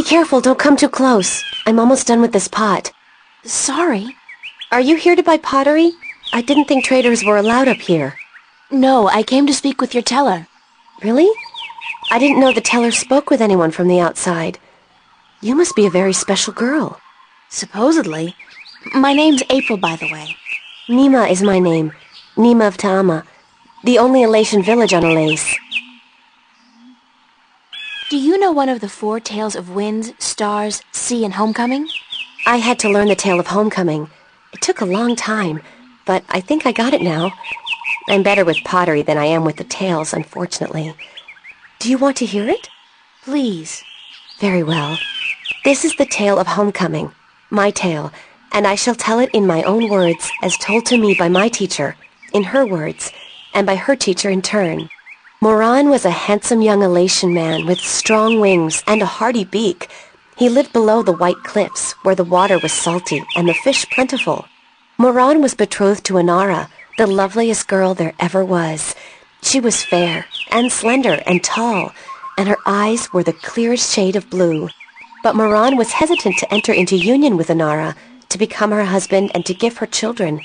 careful, don't come too close. I'm almost done with this pot. Sorry. Are you here to buy pottery? I didn't think traders were allowed up here. No, I came to speak with your teller. Really? I didn't know the teller spoke with anyone from the outside. You must be a very special girl. Supposedly. My name's April, by the way. Nima is my name. Nima of Ta'ama, the only Alatian village on Alais. Do you know one of the 4 tales of winds, stars, sea, and homecoming? I had to learn the tale of homecoming. It took a long time, but I think I got it now. I'm better with pottery than I am with the tales, unfortunately. Do you want to hear it? Please. Very well. This is the tale of homecoming, my tale, and I shall tell it in my own words as told to me by my teacher, in her words, and by her teacher in turn. Moran was a handsome young Alatian man with strong wings and a hardy beak. He lived below the white cliffs, where the water was salty and the fish plentiful. Moran was betrothed to Anara, the loveliest girl there ever was. She was fair and slender and tall, and her eyes were the clearest shade of blue. But Moran was hesitant to enter into union with Anara, to become her husband and to give her children.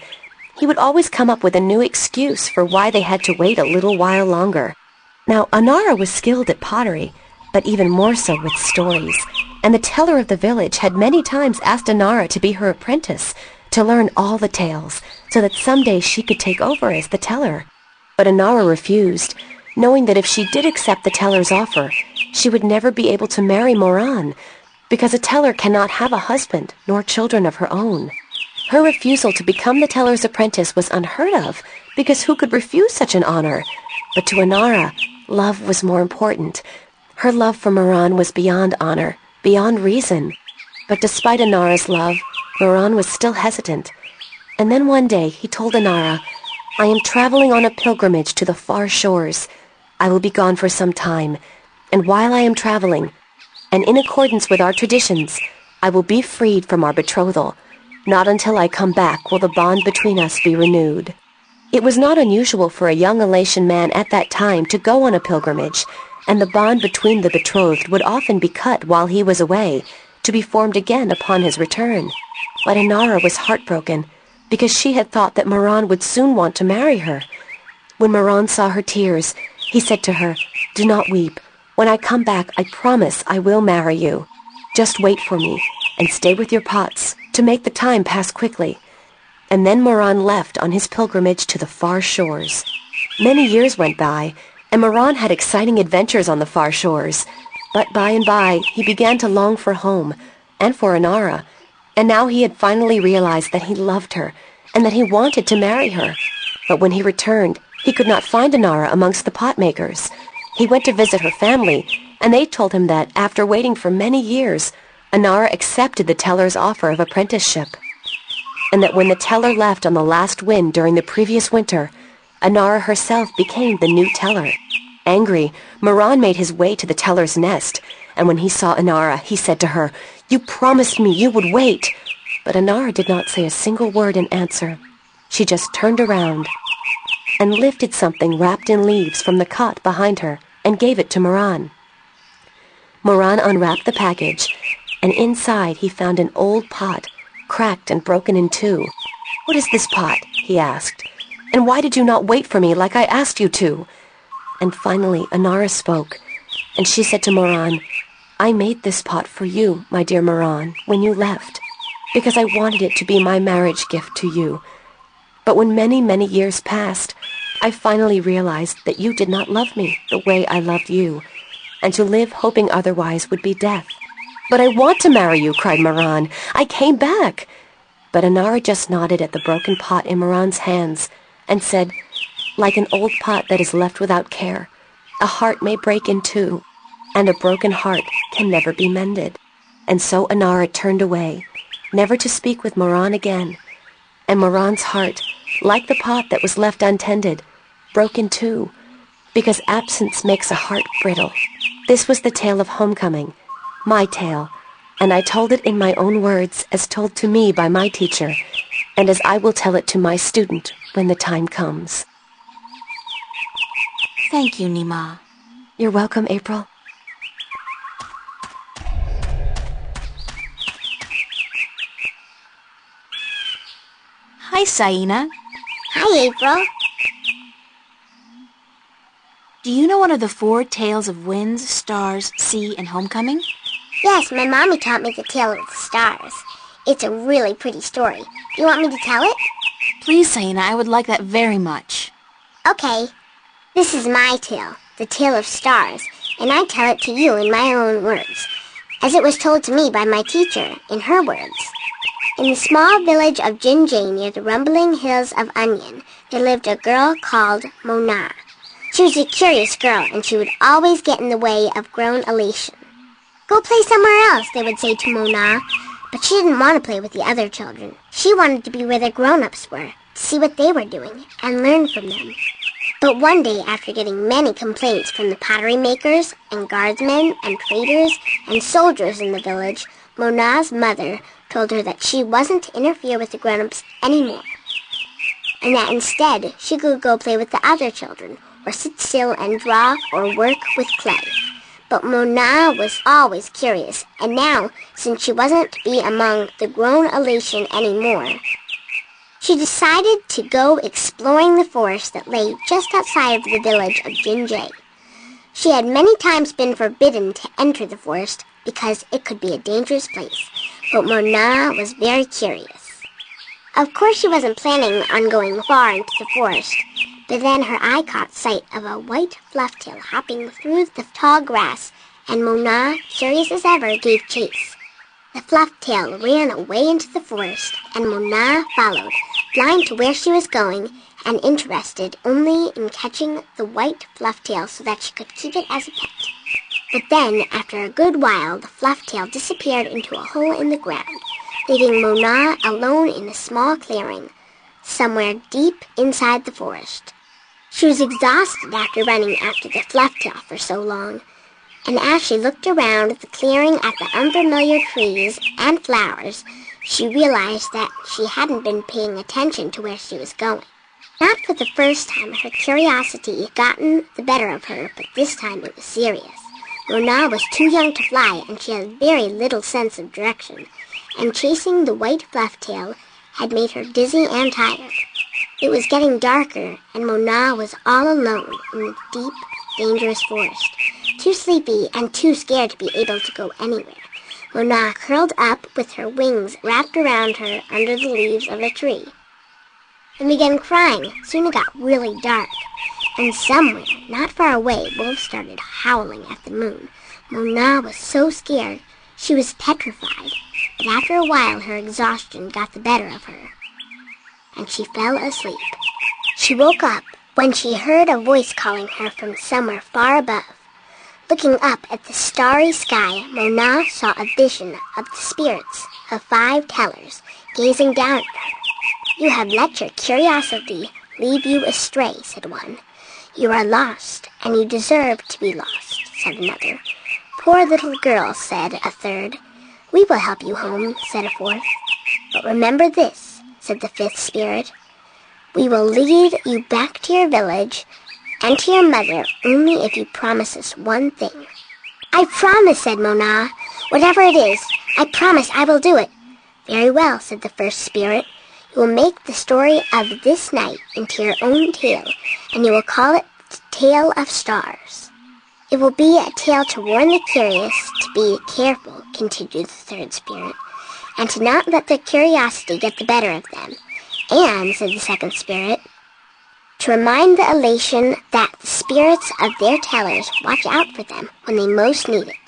He would always come up with a new excuse for why they had to wait a little while longer. Now, Anara was skilled at pottery, but even more so with stories, and the teller of the village had many times asked Anara to be her apprentice, to learn all the tales, so that someday she could take over as the teller. But Anara refused, knowing that if she did accept the teller's offer, she would never be able to marry Moran, because a teller cannot have a husband nor children of her own. Her refusal to become the teller's apprentice was unheard of, because who could refuse such an honor? But to Anara, love was more important. Her love for Moran was beyond honor, beyond reason. But despite Anara's love, Moran was still hesitant. And then one day he told Anara, "I am traveling on a pilgrimage to the far shores. I will be gone for some time, and while I am traveling, and in accordance with our traditions, I will be freed from our betrothal. Not until I come back will the bond between us be renewed." It was not unusual for a young Alatian man at that time to go on a pilgrimage, and the bond between the betrothed would often be cut while he was away, to be formed again upon his return. But Anara was heartbroken, because she had thought that Moran would soon want to marry her. When Moran saw her tears, he said to her, "Do not weep. When I come back, I promise I will marry you. Just wait for me, and stay with your pots, to make the time pass quickly." And then Moran left on his pilgrimage to the far shores. Many years went by, and Moran had exciting adventures on the far shores. But by and by, he began to long for home, and for Anara, and now he had finally realized that he loved her, and that he wanted to marry her. But when he returned, he could not find Anara amongst the potmakers. He went to visit her family, and they told him that, after waiting for many years, Anara accepted the teller's offer of apprenticeship, and that when the teller left on the last wind during the previous winter, Anara herself became the new teller. Angry, Moran made his way to the teller's nest, and when he saw Anara, he said to her, "You promised me you would wait." But Anara did not say a single word in answer. She just turned around and lifted something wrapped in leaves from the cot behind her and gave it to Moran. Moran unwrapped the package, and inside he found an old pot, cracked and broken in two. "What is this pot?" he asked. "And why did you not wait for me like I asked you to?" And finally Anara spoke, and she said to Moran, "I made this pot for you, my dear Moran, when you left, because I wanted it to be my marriage gift to you. But when many, many years passed, I finally realized that you did not love me the way I loved you, and to live hoping otherwise would be death." "But I want to marry you," cried Moran. "I came back." But Anara just nodded at the broken pot in Moran's hands and said, "Like an old pot that is left without care, a heart may break in two, and a broken heart can never be mended." And so Anara turned away, never to speak with Moran again, and Moran's heart, like the pot that was left untended, broke in two, because absence makes a heart brittle. This was the tale of homecoming, my tale, and I told it in my own words as told to me by my teacher, and as I will tell it to my student when the time comes. Thank you, Nima. You're welcome, April. Hi, Saina. Hi, April. Do you know one of the 4 tales of winds, stars, sea, and homecoming? Yes, my mommy taught me the tale of the stars. It's a really pretty story. Do you want me to tell it? Please, Saina, I would like that very much. Okay. This is my tale, the tale of stars, and I tell it to you in my own words, as it was told to me by my teacher, in her words. In the small village of Jinjay near the rumbling hills of Onion, there lived a girl called Mona. She was a curious girl, and she would always get in the way of grown Alatiens. Go play somewhere else, they would say to Mona, but she didn't want to play with the other children. She wanted to be where the grown-ups were, to see what they were doing, and learn from them. But one day, after getting many complaints from the pottery makers and guardsmen and traders and soldiers in the village, Mona's mother told her that she wasn't to interfere with the grown-ups anymore, and that instead she could go play with the other children, or sit still and draw or work with clay. But Mona was always curious, and now, since she wasn't to be among the grown Alatian anymore, she decided to go exploring the forest that lay just outside of the village of Jinjay. She had many times been forbidden to enter the forest because it could be a dangerous place, but Mona was very curious. Of course she wasn't planning on going far into the forest, but then her eye caught sight of a white flufftail hopping through the tall grass, and Mona, curious as ever, gave chase. The flufftail ran away into the forest, and Mona followed, blind to where she was going, and interested only in catching the white flufftail so that she could keep it as a pet. But then, after a good while, the flufftail disappeared into a hole in the ground, leaving Mona alone in a small clearing, somewhere deep inside the forest. She was exhausted after running after the flufftail for so long, and as she looked around the clearing at the unfamiliar trees and flowers, she realized that she hadn't been paying attention to where she was going. Not for the first time had her curiosity gotten the better of her, but this time it was serious. Mona was too young to fly, and she had very little sense of direction, and chasing the white flufftail had made her dizzy and tired. It was getting darker, and Mona was all alone in the deep, dangerous forest, too sleepy and too scared to be able to go anywhere. Mona curled up with her wings wrapped around her under the leaves of a tree and began crying. Soon it got really dark, and somewhere, not far away, wolves started howling at the moon. Mona was so scared she was petrified, but after a while her exhaustion got the better of her, and she fell asleep. She woke up when she heard a voice calling her from somewhere far above. Looking up at the starry sky, Mona saw a vision of the spirits of 5 tellers gazing down at her. "You have let your curiosity lead you astray," said one. "You are lost, and you deserve to be lost," said another. "Poor little girl," said a third. "We will help you home," said a fourth. "But remember this," said the 5th spirit. "We will lead you back to your village and to your mother only if you promise us one thing." "I promise," said Mona. "Whatever it is, I promise I will do it." "Very well," said the 1st spirit. "You will make the story of this night into your own tale, and you will call it the Tale of Stars. It will be a tale to warn the curious to be careful," continued the 3rd spirit, "and to not let their curiosity get the better of them. And," said the 2nd spirit, "to remind the elation that the spirits of their tellers watch out for them when they most need it."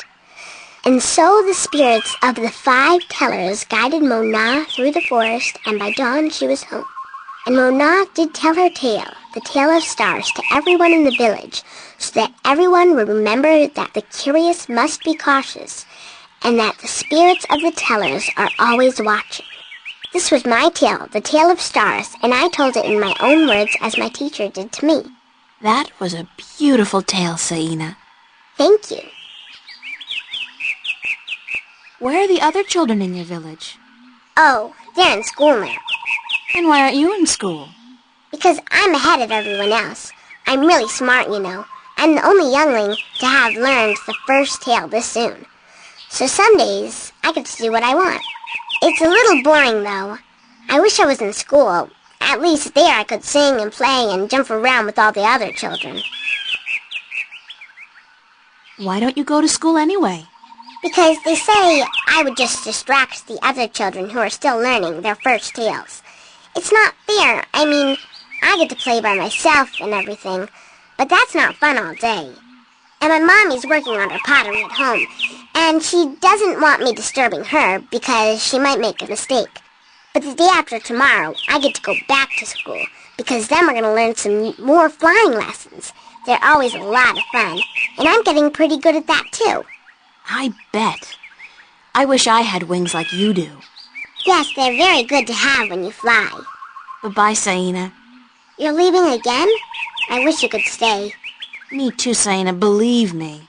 And so the spirits of the 5 tellers guided Mona through the forest, and by dawn she was home. And Mona did tell her tale, the Tale of Stars, to everyone in the village, so that everyone would remember that the curious must be cautious, and that the spirits of the tellers are always watching. This was my tale, the Tale of Stars, and I told it in my own words as my teacher did to me. That was a beautiful tale, Saina. Thank you. Where are the other children in your village? Oh, they're in school now. And why aren't you in school? Because I'm ahead of everyone else. I'm really smart, you know. I'm the only youngling to have learned the first tale this soon. So some days, I get to do what I want. It's a little boring, though. I wish I was in school, At least there I could sing and play and jump around with all the other children. Why don't you go to school anyway? Because they say I would just distract the other children who are still learning their first tales. It's not fair. I mean, I get to play by myself and everything, but that's not fun all day. And my mommy's working on her pottery at home, and she doesn't want me disturbing her because she might make a mistake. But the day after tomorrow, I get to go back to school, because then we're going to learn some more flying lessons. They're always a lot of fun, and I'm getting pretty good at that too. I bet. I wish I had wings like you do. Yes, they're very good to have when you fly. Bye-bye, Saina. You're leaving again? I wish you could stay. Me too, Saina, believe me.